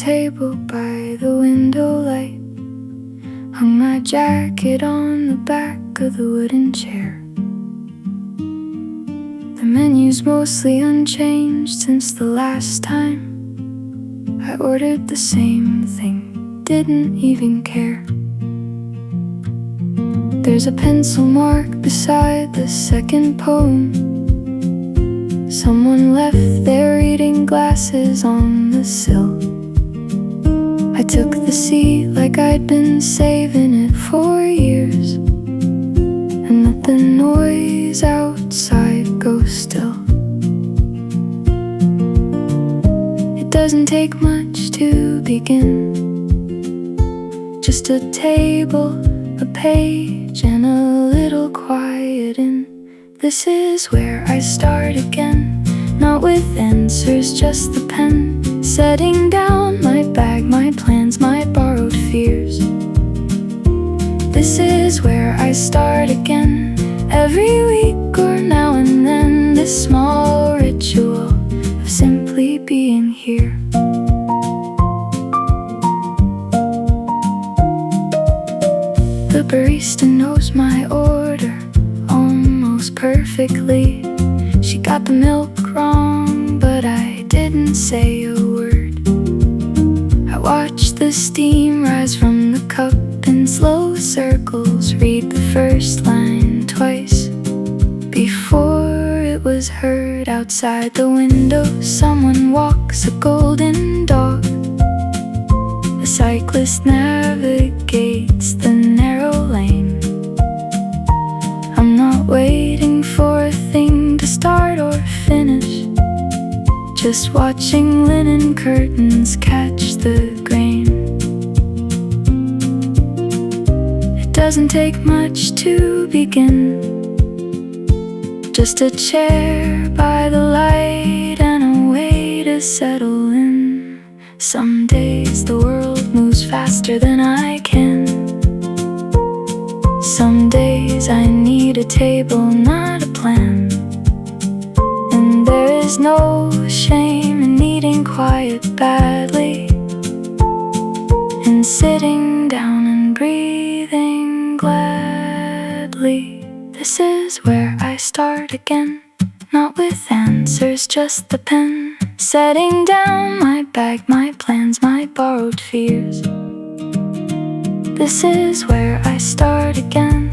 table by the window light, hung my jacket on the back of the wooden chair. The menu's mostly unchanged since the last time I ordered the same thing, didn't even care. There's a pencil mark beside the second poem. Someone left their reading glasses on the sill. I took the seat like I'd been saving it for years, and let the noise outside go still. It doesn't take much to begin, just a table, a page, and a little quiet in. This is where I start again, not with answers, just the pen, setting down my bag, my plans, my borrowed fears. This is where I start again, every week or now and then, this small ritual of simply being here. The barista knows my order almost perfectly. She got the milk wrong, but I didn't say a word. I watched the steam rise from the cup in slow circles, read the first line twice before it was heard. Outside the window, someone walks a golden dog. A cyclist navigates the narrow lane. I'm not waiting for a thing to start or finish, just watching linen curtains catch the grain. It doesn't take much to begin, just a chair by the light and a way to settle in. Some days the world moves faster than I can. Some days I need a table, not a plan. And there is no shame in needing quiet badly, and sitting down and breathing gladly. This is where I start again, not with answers, just the pen, setting down my bag, my plans, my borrowed fears. This is where I start again,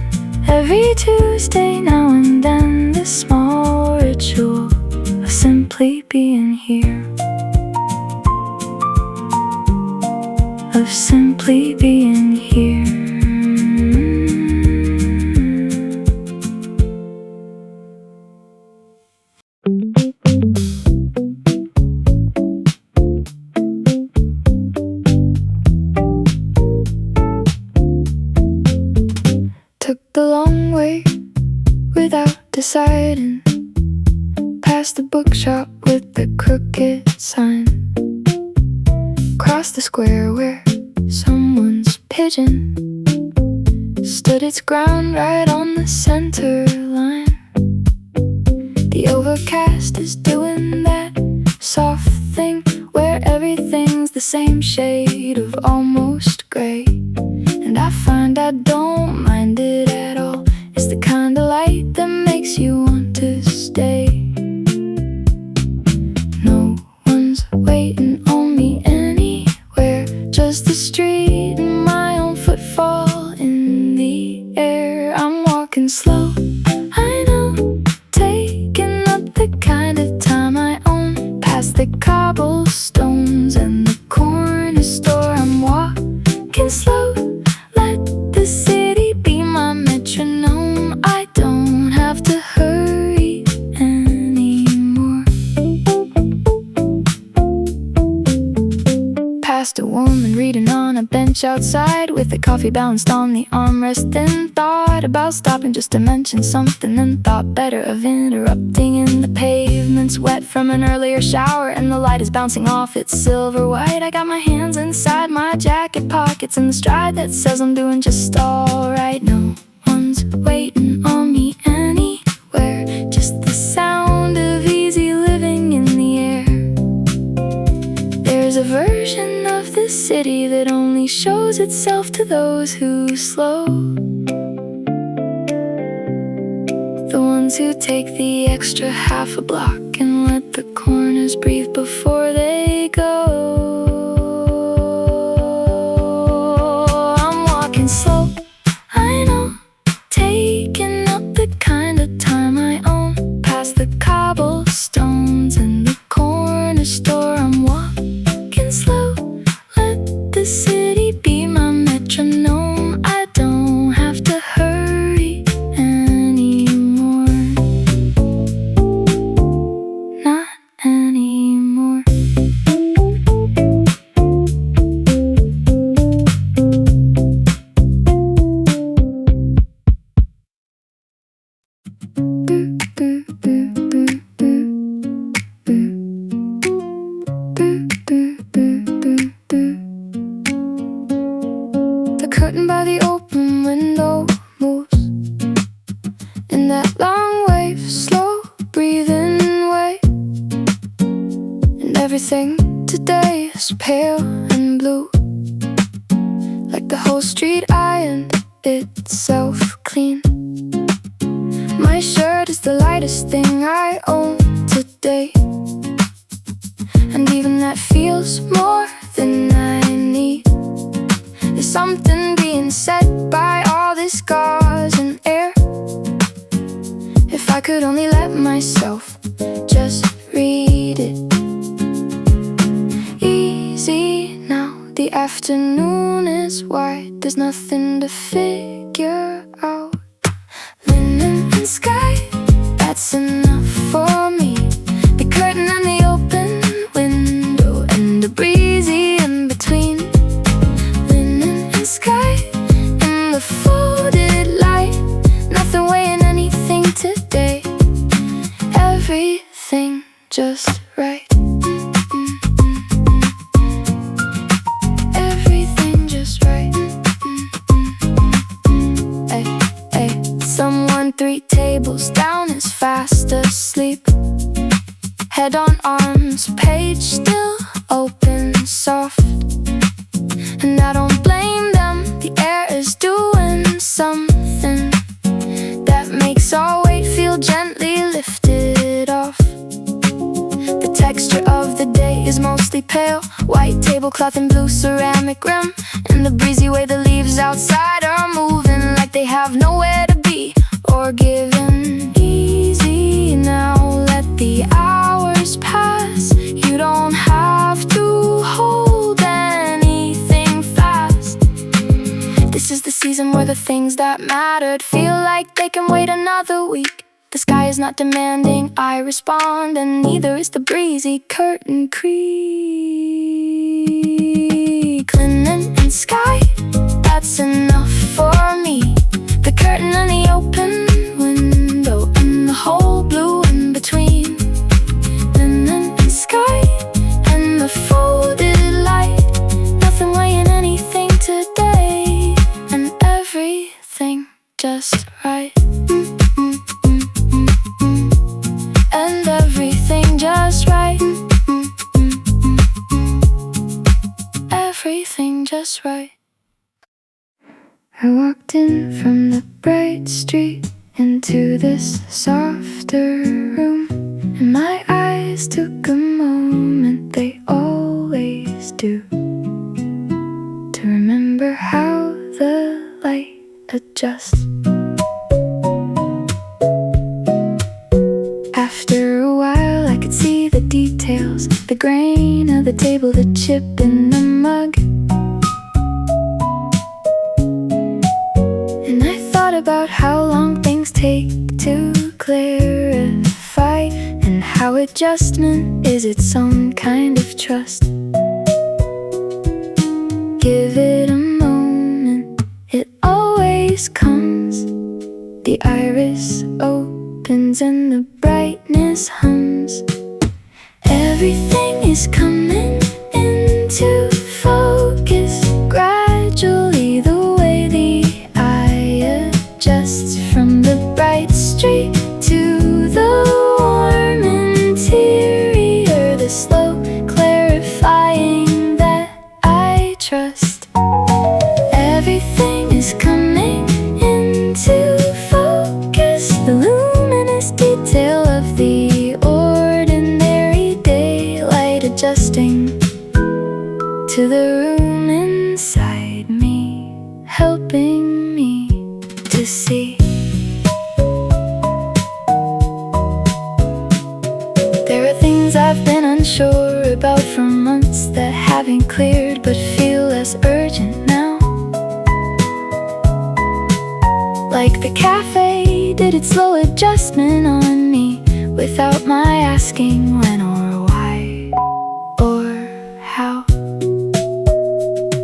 every Tuesday now and then, this small ritual of simply being here, of simply being here. Took the long way without deciding, past the bookshop with the crooked sign, across the square where someone's pigeon stood its ground right on the center line. The overcast is doing that soft thing where everything's the same shade of almost gray, and I find I don't mind it at all. It's the kind of light that makes you want to stay. No one's waiting on me anywhere, just the street and my own footfall in the air. I'm walking slow, I know, taking up the kind of time I own, past the cobblestones and the corner store. I'm walking slow, let the city be my metronome. I don't have to hurry anymore. Past a woman reading on a bench outside with a coffee balanced on the armrest, and thought about stopping just to mention something, and thought better of interrupting. And the pavement's wet from an earlier shower, and the light is bouncing off its silver white. I got my hands inside my jacket pockets in the stride that says I'm doing just alright. No one's waiting on me anywhere, just the sound of easy living in the air. There's a version of shows itself to those who slow. The ones who take the extra half a block and let the corners breathe before they go. I'm walking slow, I know, taking up the kind of time I own. Past the cobblestones and the corner store, I'm walking slow. Let the city be my metronome. I don't have to hurry anymore. Not anymore. The curtain by the open window moves in that long wave, slow breathing way. And everything today is pale and blue, like the whole street ironed itself clean. My shirt is the lightest thing I own today, and even that feels more than I need. There's something being said by all this gauze and air. If I could only let myself just read it. Easy now, the afternoon is wide, there's nothing to figure out. Linen and sky, that's enough for me. The curtain and the open window and the breezy in between. Linen and sky and the folded light, nothing weighing anything today. Everything just right. Everything just right. Ay, ay. Someone 3 tables down is fast asleep. Head on arms, page still open soft. And I don't blame them, the air is doing something that makes our weight feel gently lifted off. The texture of the day is mostly pale, white tablecloth and blue ceramic rim. And the breezy way the leaves outside are moving like they have nowhere to be or given. Easy now, let the hours pass. You don't have to hold anything fast. This is the season where the things that mattered feel like they can wait another week. The sky is not demanding I respond, and neither is the breezy curtain creak. Linen and sky, that's enough for me. The curtain and the open window and the whole blue in between. Linen and sky and the folded light, nothing weighing anything today, and everything just right. And everything just right. Everything just right. I walked in from the bright street into this softer room, and my eyes took a moment, they always do, to remember how the light adjusts. After a while I could see the details, the grain of the table, the chip in the mug. And I thought about how long things take to clarify, and how adjustment is its own kind of trust. Give it a moment, it always comes. The iris opens and the brightness hums. Everything is coming into focus gradually, the way the eye adjusts from the bright street to the warm interior, the slow clarifying that I trust. Everything is coming into focus. The luminous detail of the ordinary daylight adjusting to the room inside me, helping me to see. There are things I've been unsure about for months that haven't cleared but feel less urgent now. Like the cafe did its slow adjustment on me without my asking when or why or how.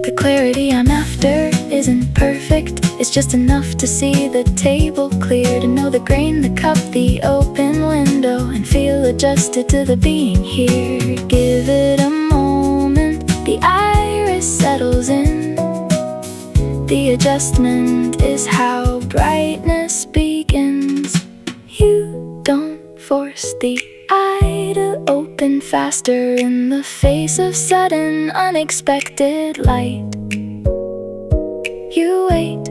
The clarity I'm after isn't perfect. It's just enough to see the table clear, to know the grain, the cup, the open window, and feel adjusted to the being here. Give it a moment, the iris settles in. The adjustment is how brightness begins. You don't force the eye to open faster in the face of sudden unexpected light. You wait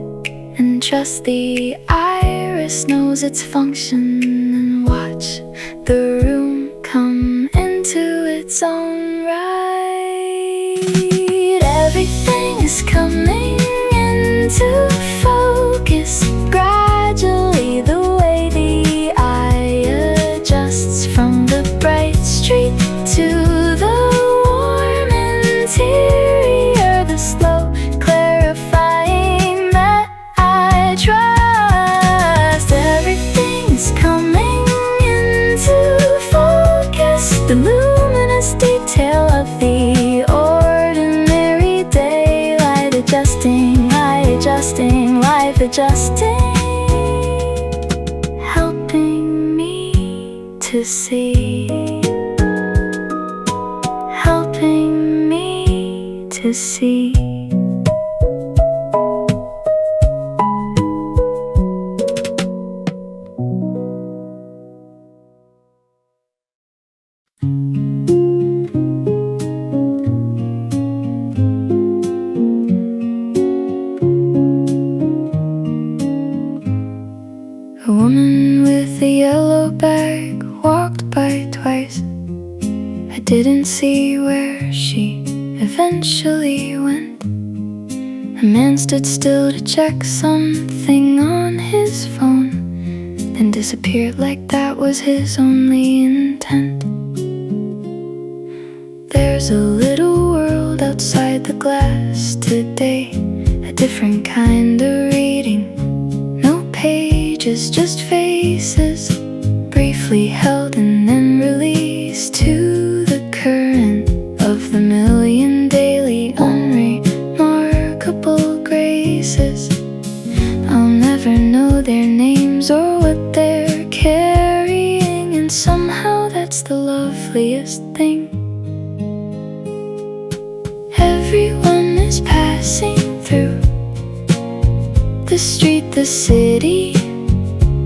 and trust the iris knows its function, and watch the room come into its own right. Everything is coming into focus gradually, the way the eye adjusts from the bright street to the warm interior, the slow clarifying that I trust. Everything's coming into focus, the luminous detail of the ordinary daylight adjusting, life adjusting, helping me to see, helping me to see. A woman with a yellow bag walked by twice. I didn't see where she eventually went. A man stood still to check something on his phone, then disappeared like that was his only intent. There's a little world outside the glass today, a different kind of reading. No pages, just faces, briefly held and then released to the current of the million daily unremarkable graces. I'll never know their names or what they're carrying, and somehow that's the loveliest thing. Everyone is passing through the street, the city,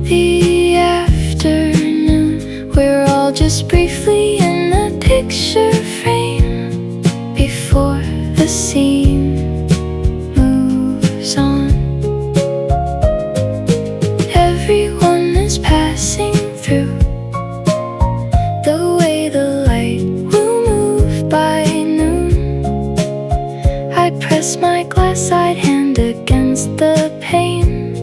the afternoon. We're all just briefly in a picture frame before the scene moves on. Everyone is passing through the way the light will move by noon. I press my glass-eyed hand against the pane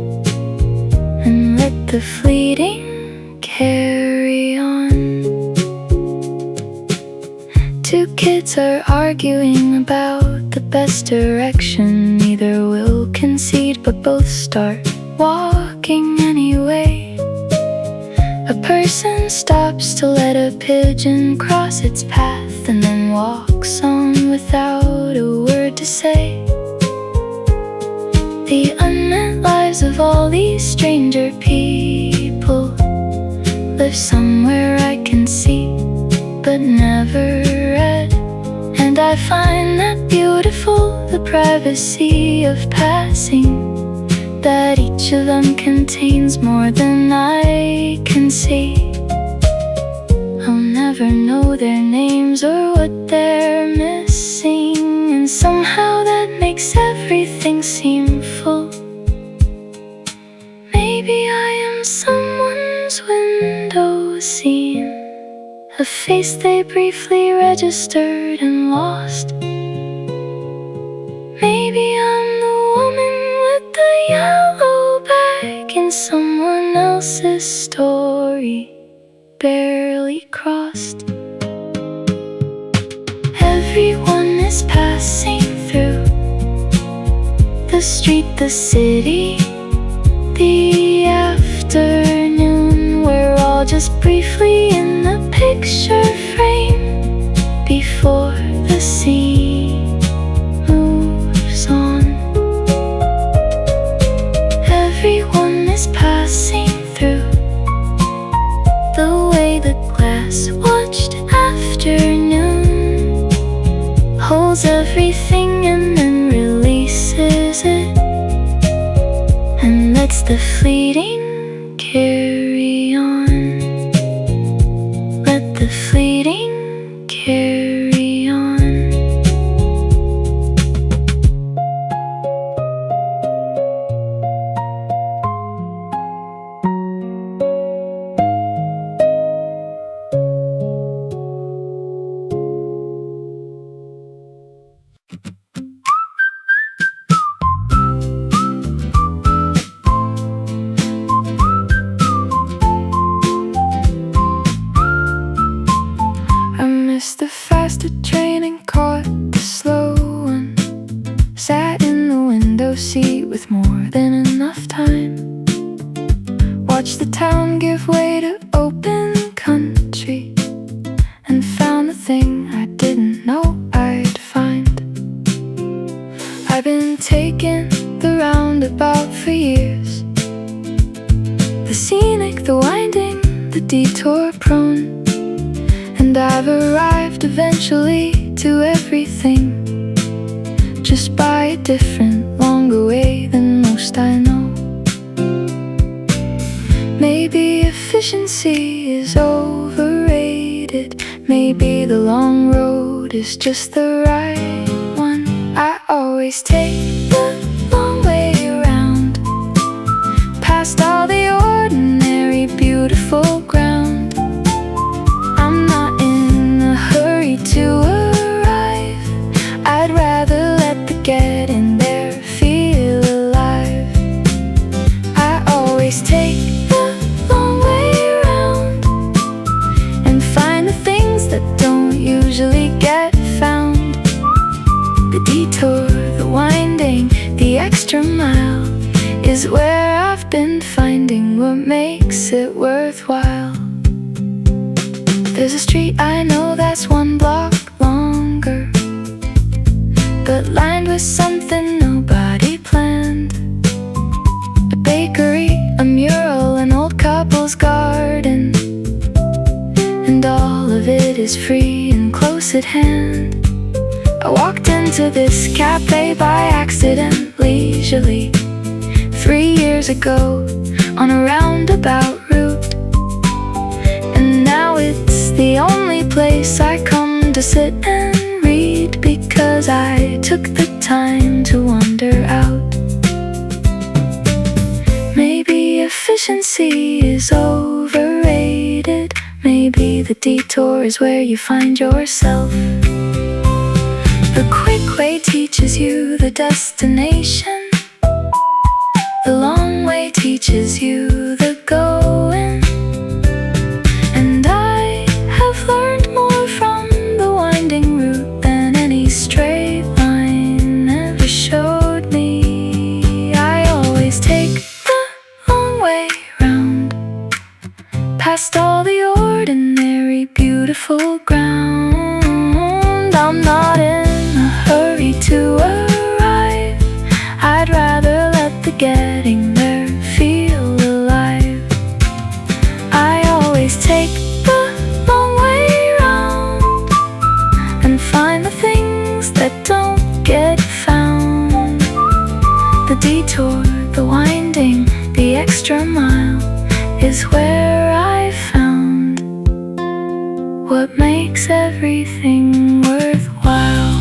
and let the fleeting carry on. Two kids are arguing about the best direction. Neither will concede, but both start walking anyway. A person stops to let a pigeon cross its path and then walks on without a word to say. The unmet lives of all these stranger people live somewhere I can see but never read, and I find that beautiful, the privacy of passing, that each of them contains more than I can see. I'll never know their names or what they're missing, and somehow that makes everything seem a face they briefly registered and lost. Maybe I'm the woman with the yellow bag in someone else's story, barely crossed. Everyone is passing through the street, the city, the afternoon. We're all just briefly in the picture frame before the scene moves on. Everyone is passing through the way the glass watched afternoon holds everything and then releases it and lets the fleeting carry on. Let the fleeting carry on. I missed the faster train and caught the slow one. Sat in the window seat with more than enough time. Watched the town give way to open country and found the thing I didn't know I'd find. I've been taking the roundabout for years, the scenic, the winding, the detour prone. And I've arrived eventually to everything, just by a different, longer way than most I know. Maybe efficiency is overrated. Maybe the long road is just the right one. I always take the long way around, past all the ordinary, beautiful ground. I'm not in a hurry to arrive. I'd rather let the getting there feel alive. I always take the long way around and find the things that don't usually get found. The detour, the winding, the extra mile is where I've been finding what makes it worthwhile. There's a street I know that's 1 block longer, but lined with something nobody planned. A bakery, a mural, an old couple's garden, and all of it is free and close at hand. I walked into this cafe by accident, leisurely, 3 years ago, on a roundabout route. And now it's the only place I come to sit and read, because I took the time to wander out. Maybe efficiency is overrated. Maybe the detour is where you find yourself. The quick way teaches you the destination. The long way teaches you the going. And I have learned more from the winding route than any straight line ever showed me. I always take the long way round, past all the ordinary, beautiful ground. I'm not in a hurry to arrive. I'd rather let the getting there feel alive. I always take the long way round and find the things that don't get found. The detour, the winding, the extra mile is where I found what makes everything worthwhile.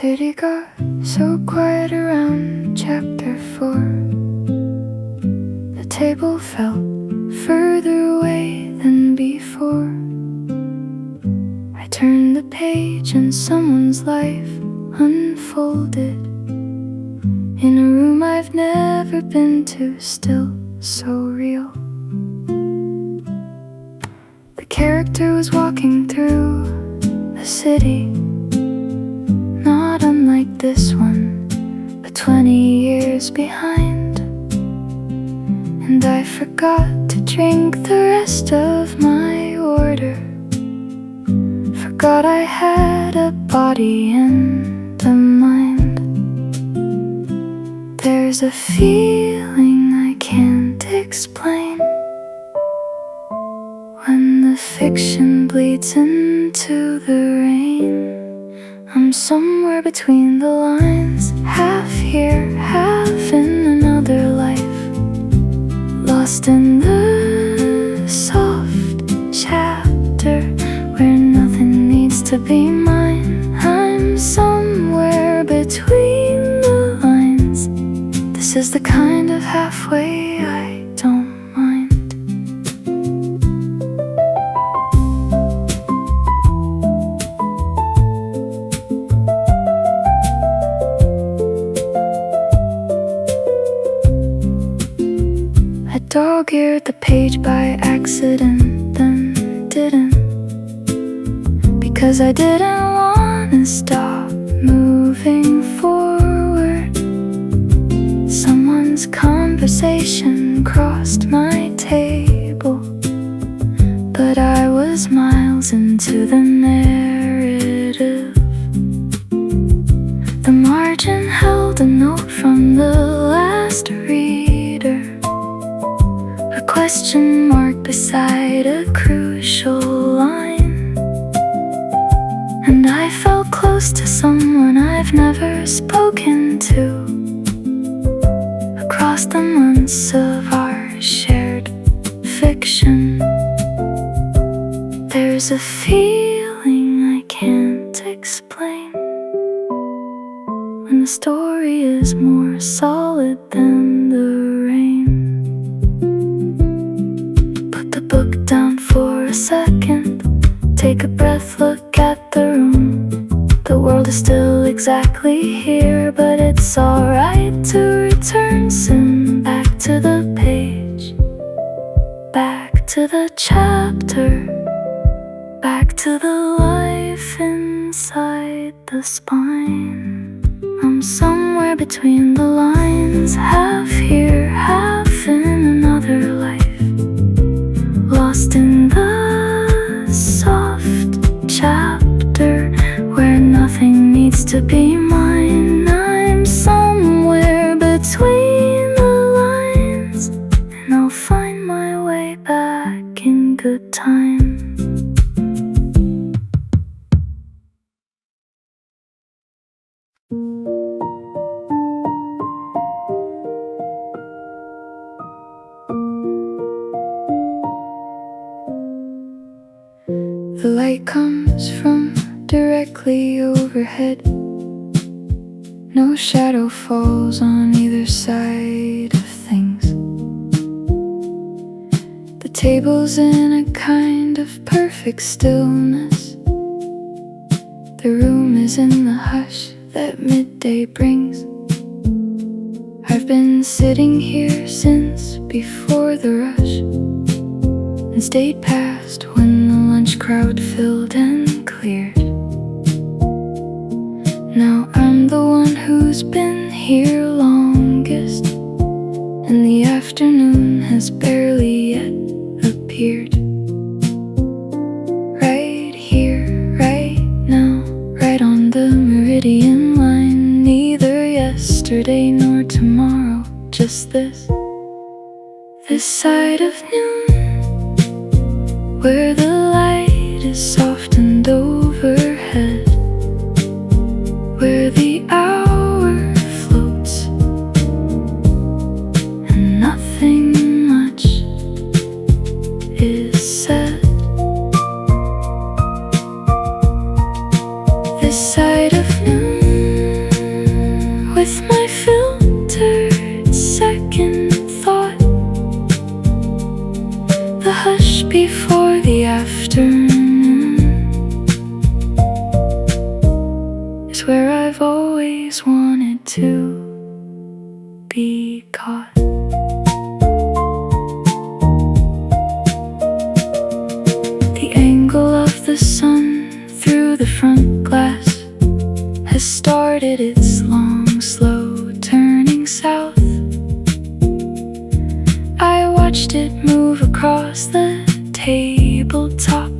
city got so quiet around chapter 4. The table felt further away than before. I turned the page and someone's life unfolded in a room I've never been to, still so real. The character was walking through a city not unlike this one, but 20 years behind. And I forgot to drink the rest of my order. Forgot I had a body and a mind. There's a feeling I can't explain when the fiction bleeds into the rain. I'm somewhere between the lines, half here, half in another life, lost in the soft chapter where nothing needs to be mine. I'm somewhere between the lines. This is the kind of halfway I don't mind. I dog-eared the page by accident, then didn't, because I didn't want to stop moving forward. Someone's conversation crossed my table, but I was miles into the narrative. The margin held a note from the last reader, a question mark beside a crucial line. And I felt close to someone I've never spoken to, across the months of our shared fiction. There's a feeling I can't explain when the story is more solid than the rain. Put the book down for a second, take a breath, look at the room. The world is still exactly here, but it's alright to return soon. Back to the page, back to the chapter, back to the life inside the spine. I'm somewhere between the lines, half here, half in another life, lost in the soft chapter where nothing needs to be mine. I'm somewhere between the lines, and I'll find my way back in good time. The light comes from directly overhead. No shadow falls on either side of things. The table's in a kind of perfect stillness. The room is in the hush that midday brings. I've been sitting here since before the rush, and stayed past when the lunch crowd filled and cleared. Now I'm the one who's been here longest, and the afternoon has barely yet appeared. Right here, right now, right on the meridian line. Neither yesterday nor tomorrow, just this side of noon, where the light is soft and overhead, where the hour floats and nothing much is said. This side of noon, before the afternoon is where I've always wanted to be caught. The angle of the sun through the front glass has started its long, slow turning south. I watched it move across the tabletop,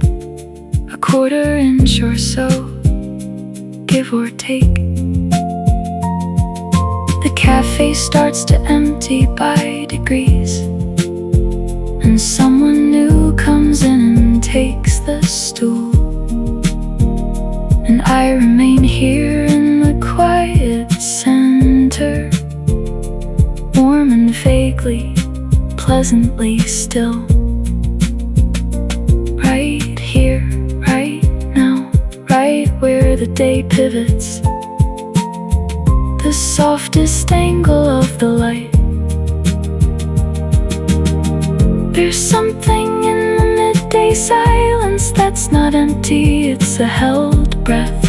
a quarter-inch or so, give or take. The cafe starts to empty by degrees, and someone new comes in and takes the stool. And I remain here in the quiet center, warm and vaguely, pleasantly still. Right here, right now, right where the day pivots, the softest angle of the light. There's something in the midday silence that's not empty, it's a held breath.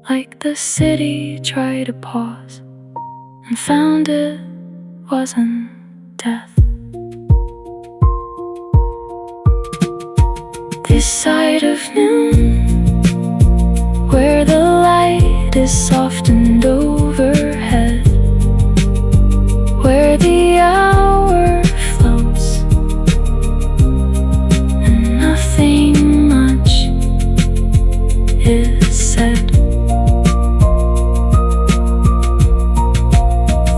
Like the city tried to pause and found it wasn't death. This side of noon, where the light is softened overhead, where the hour floats and nothing much is said.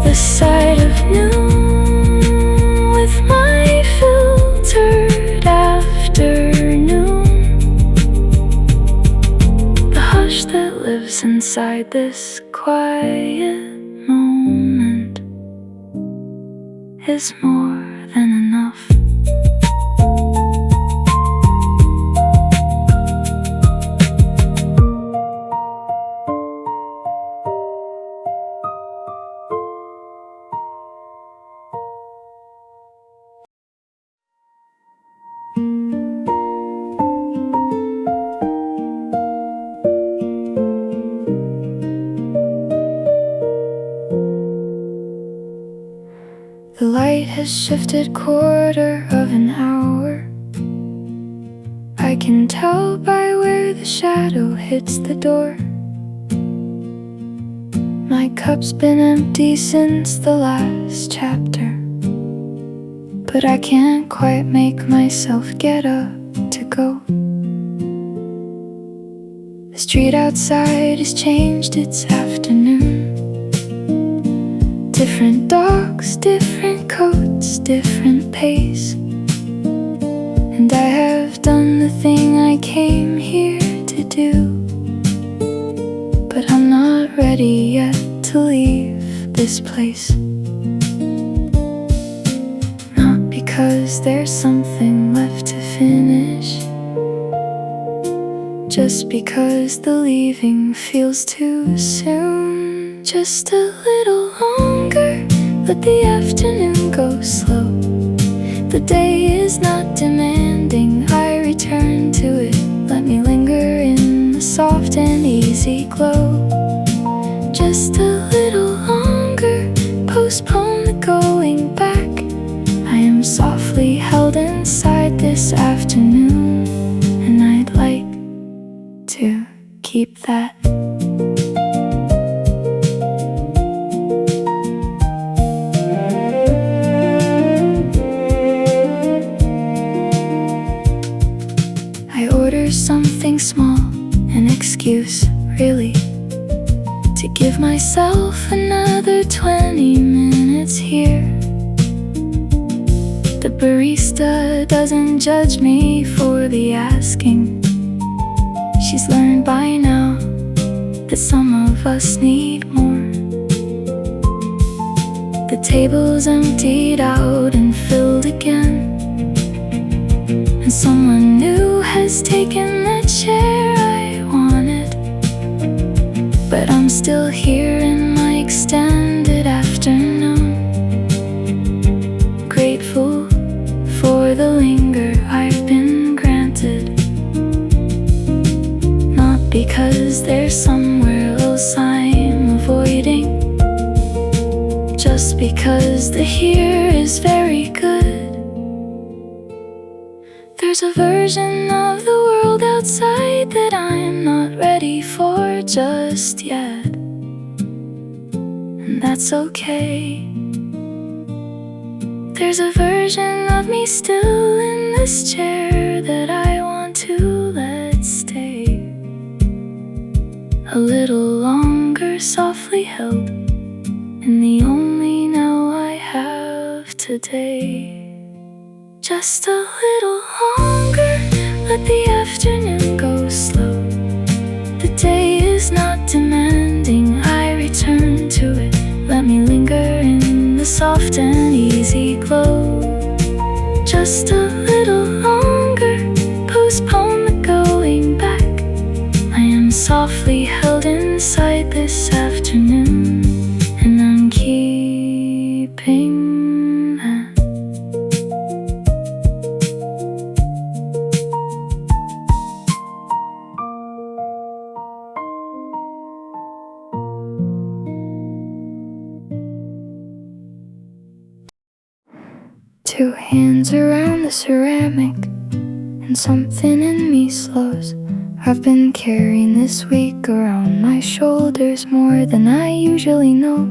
The side of noon with my filtered afternoon, the hush that lives inside this quiet moment is more than enough. The light has shifted quarter of an hour. I can tell by where the shadow hits the door. My cup's been empty since the last chapter, but I can't quite make myself get up to go. The street outside has changed, it's afternoon. Different dogs, different coats, different pace. And I have done the thing I came here to do, but I'm not ready yet to leave this place. Not because there's something left to finish, just because the leaving feels too soon. Just a little longer, let the afternoon go slow. The day is not demanding, I return to it. Let me linger in the soft and easy glow. Just a little longer, postpone the going back. I am softly held inside this afternoon, and I'd like to keep that. Something small, an excuse, really, to give myself another 20 minutes here. The barista doesn't judge me for the asking. She's learned by now that some of us need more. The table's emptied out and filled again, and someone new has taken the chair I wanted. But I'm still here in my extended afternoon. just because the here is very good. There's a version of the world outside that I'm not ready for just yet, and that's okay. There's a version of me still in this chair that I want to let stay a little longer, softly held in the only now I have today. Just a little longer, let the afternoon go slow. The day is not demanding, I return to it. Let me linger in the soft and easy glow. Just a little longer, postpone the going back. I am softly held inside this afternoon, and I'm keeping that. Two hands around the ceramic, and something in me slows. I've been carrying this week around my shoulders more than I usually know.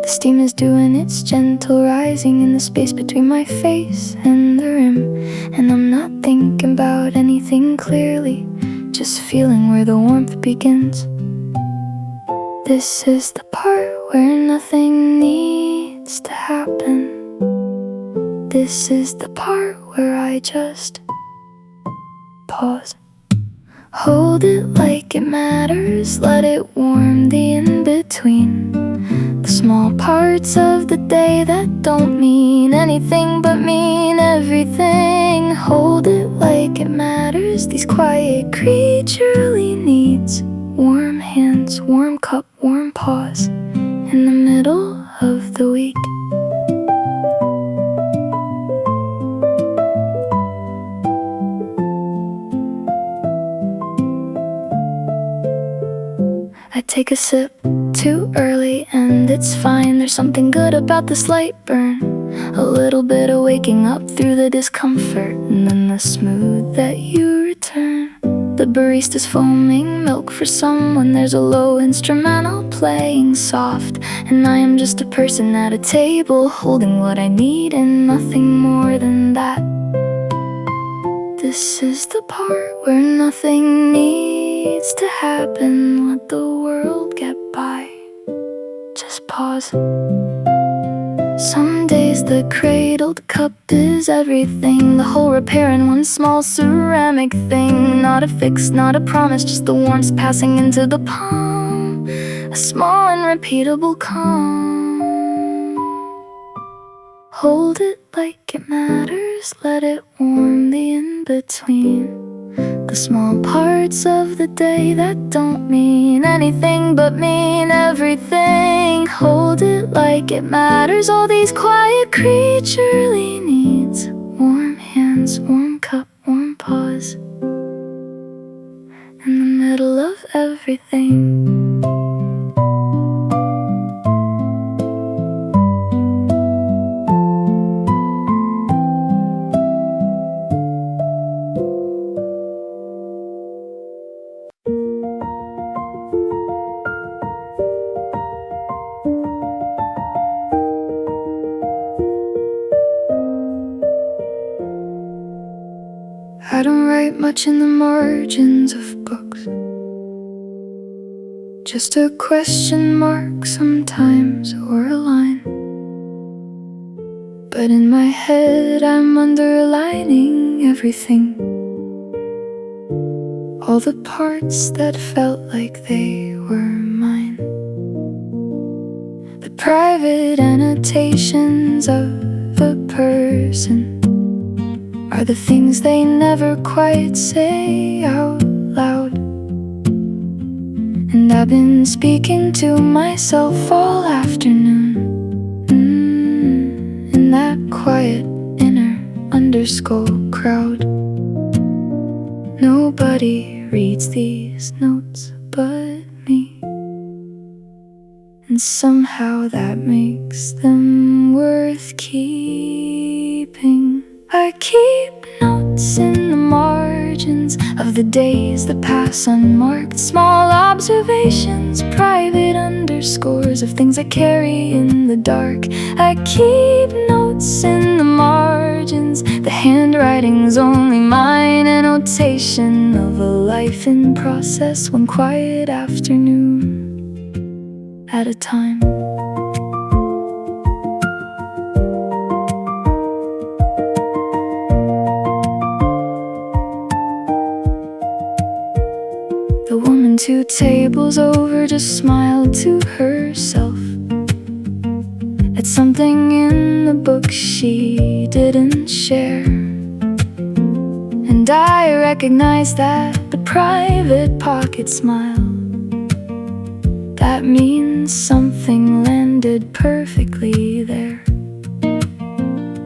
The steam is doing its gentle rising in the space between my face and the rim, and I'm not thinking about anything clearly, just feeling where the warmth begins. This is the part where nothing needs to happen. This is the part where I just pause. Hold it like it matters, let it warm the in-between. The small parts of the day that don't mean anything but mean everything. Hold it like it matters, these quiet creaturely needs. Warm hands, warm cup, warm pause in the middle of the week. I take a sip too early and it's fine. There's something good about the slight burn, a little bit of waking up through the discomfort, and then the smooth that you return. The barista's foaming milk for someone. There's a low instrumental playing soft, and I am just a person at a table holding what I need and nothing more than that. This is the part where nothing needs to happen. Let the world get by. Just pause. Some days the cradled cup is everything, the whole repair in one small ceramic thing. Not a fix, not a promise, just the warmth passing into the palm, a small and repeatable calm. Hold it like it matters, let it warm the in-between. The small parts of the day that don't mean anything but mean everything. Hold it like it matters, all these quiet creaturely needs. Warm hands, warm cup, warm pause in the middle of everything. I don't write much in the margins of books, just a question mark sometimes or a line. But in my head I'm underlining everything, all the parts that felt like they were mine. The private annotations of a person are the things they never quite say out loud. And I've been speaking to myself all afternoon, in that quiet inner underskull crowd. Nobody reads these notes but me, and somehow that makes them worth keeping. I keep notes in the margins of the days that pass unmarked, small observations, private underscores of things I carry in the dark. I keep notes in the margins, the handwriting's only mine, a notation of a life in process, one quiet afternoon at a time. The woman 2 tables over just smiled to herself at something in the book she didn't share. And I recognized that, the private pocket smile. That means something landed perfectly there.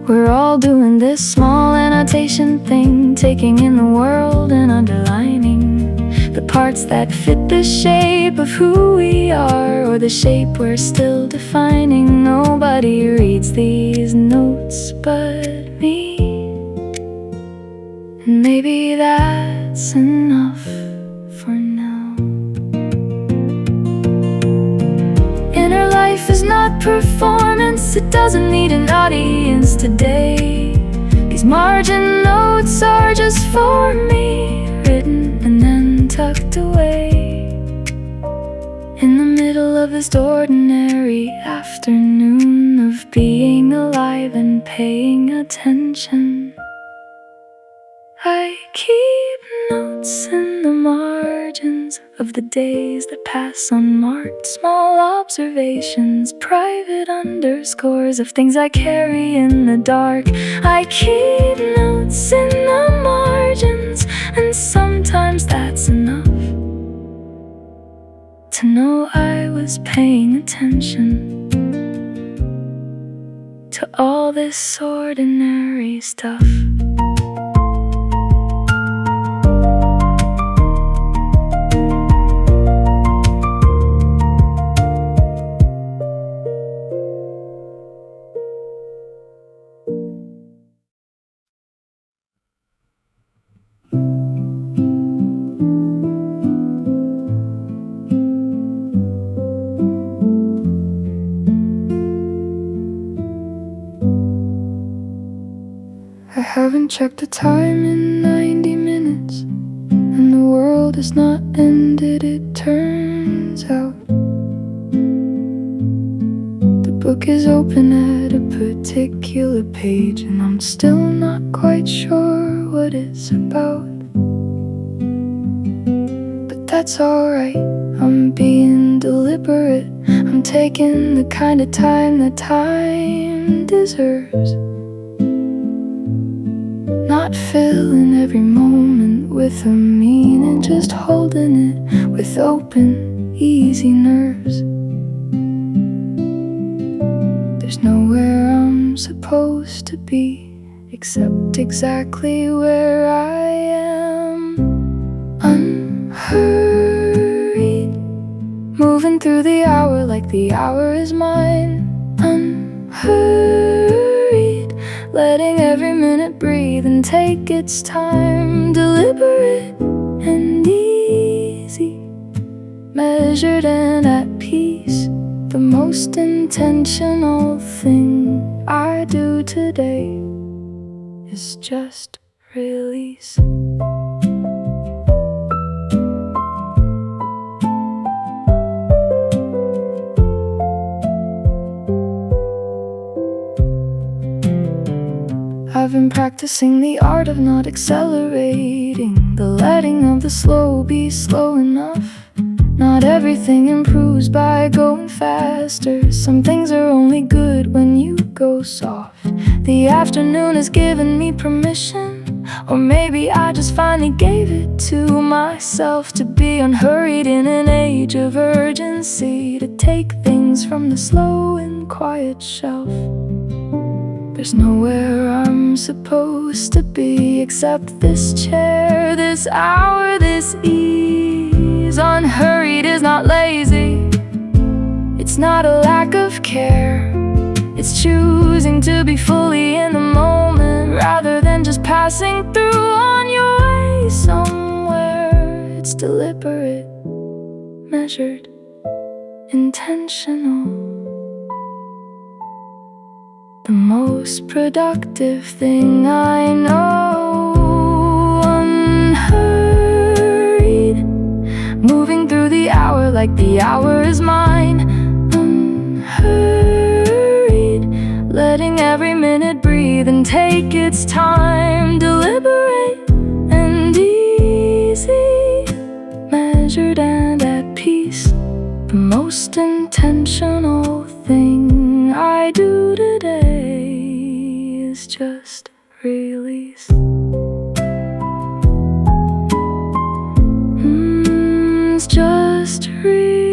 We're all doing this small annotation thing, taking in the world and underlining the parts that fit the shape of who we are, or the shape we're still defining. Nobody reads these notes but me, and maybe that's enough for now. Inner life is not performance, it doesn't need an audience today. These margin notes are just for me, written and then tucked away in the middle of this ordinary afternoon of being alive and paying attention. I keep notes in the margins of the days that pass unmarked, small observations, private underscores of things I carry in the dark. I keep notes in the margins, and sometimes that's enough to know I was paying attention to all this ordinary stuff. I haven't checked the time in 90 minutes, and the world has not ended, it turns out. The book is open at a particular page, and I'm still not quite sure what it's about. But that's alright, I'm being deliberate, I'm taking the kind of time that time deserves. Not filling every moment with a meaning, just holding it with open, easy nerves. There's nowhere I'm supposed to be, except exactly where I am. Unhurried, moving through the hour like the hour is mine. Unhurried, letting every minute breathe and take its time. Deliberate and easy, measured and at peace. The most intentional thing I do today is just release. I've been practicing the art of not accelerating, the letting of the slow be slow enough. Not everything improves by going faster. Some things are only good when you go soft. The afternoon has given me permission, or maybe I just finally gave it to myself, to be unhurried in an age of urgency, to take things from the slow and quiet shelf. There's nowhere I'm supposed to be except this chair, this hour, this ease. Unhurried is not lazy, It's not a lack of care, it's choosing to be fully in the moment rather than just passing through on your way somewhere. It's deliberate, measured, intentional. The most productive thing I know. Unhurried, moving through the hour like the hour is mine. Unhurried, letting every minute breathe and take its time. Deliberate and easy, measured and at peace. The most intentional thing I do today is just release. It's just release.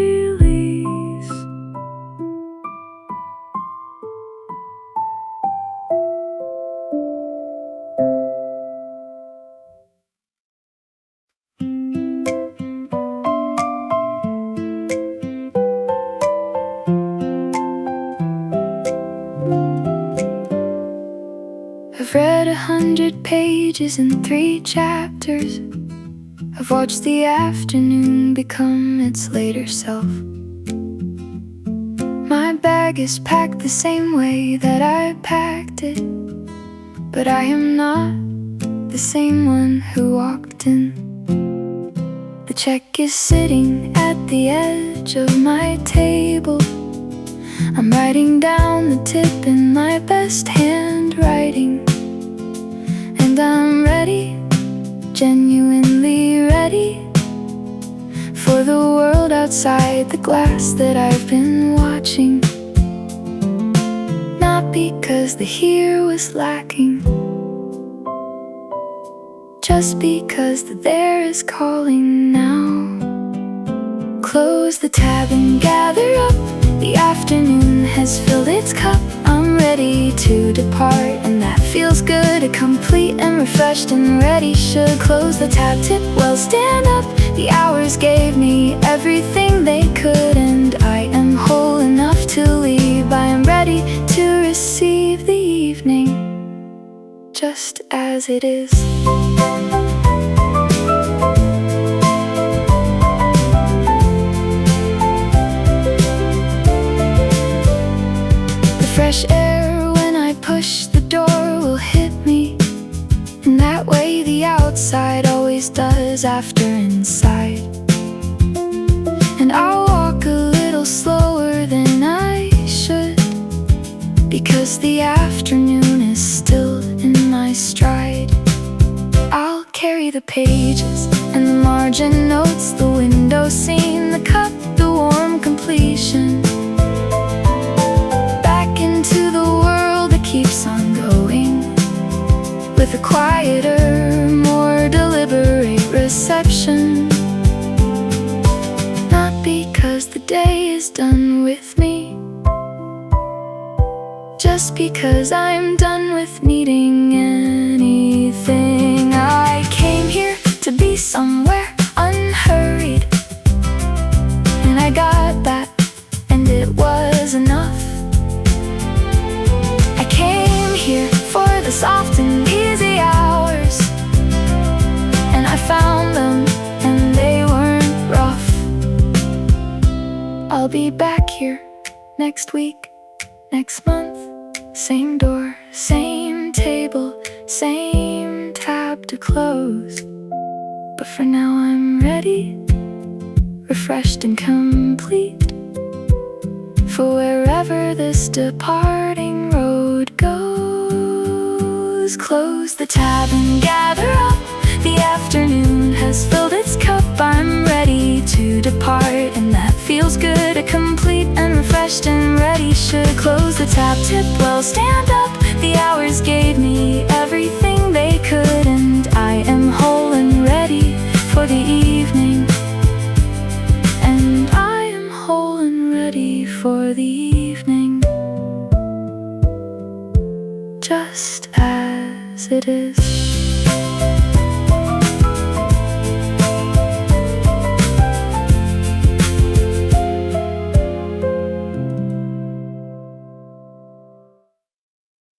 I've read 100 pages in 3 chapters. I've watched the afternoon become its later self. My bag is packed the same way that I packed it, but I am not the same one who walked in. The check is sitting at the edge of my table. I'm writing down the tip in my best handwriting. And I'm ready, genuinely ready, for the world outside the glass that I've been watching. Not because the here was lacking, just because the there is calling now. Close the tab and gather up. The afternoon has filled its cup. I'm ready to depart, and that feels good. Complete and refreshed and ready. Should close the tab, tip well, stand up. The hours gave me everything they could, and I am whole enough to leave. I am ready to receive the evening just as it is. Fresh air when I push the door will hit me, and that way the outside always does after inside. And I'll walk a little slower than I should, because the afternoon is still in my stride. I'll carry the pages and the margin notes, the window scene, the cup, the warm completion, to the world that keeps on going, with a quieter, more deliberate reception. Not because the day is done with me, just because I'm done with needing anything. I came here to be somewhere unhurried, and I got that, and it was enough. Here for the soft and easy hours, and I found them, and they weren't rough. I'll be back here next week, next month. Same door, same table, same tab to close. But for now I'm ready, refreshed and complete, for wherever this departing road goes. Close the tab and gather up. The afternoon has filled its cup. I'm ready to depart, and that feels good. Complete and refreshed and ready. Should close the tab, tip well, stand up. The hours gave me everything they could, and I am whole and ready for the evening. And I am whole and ready for the evening, just as it is.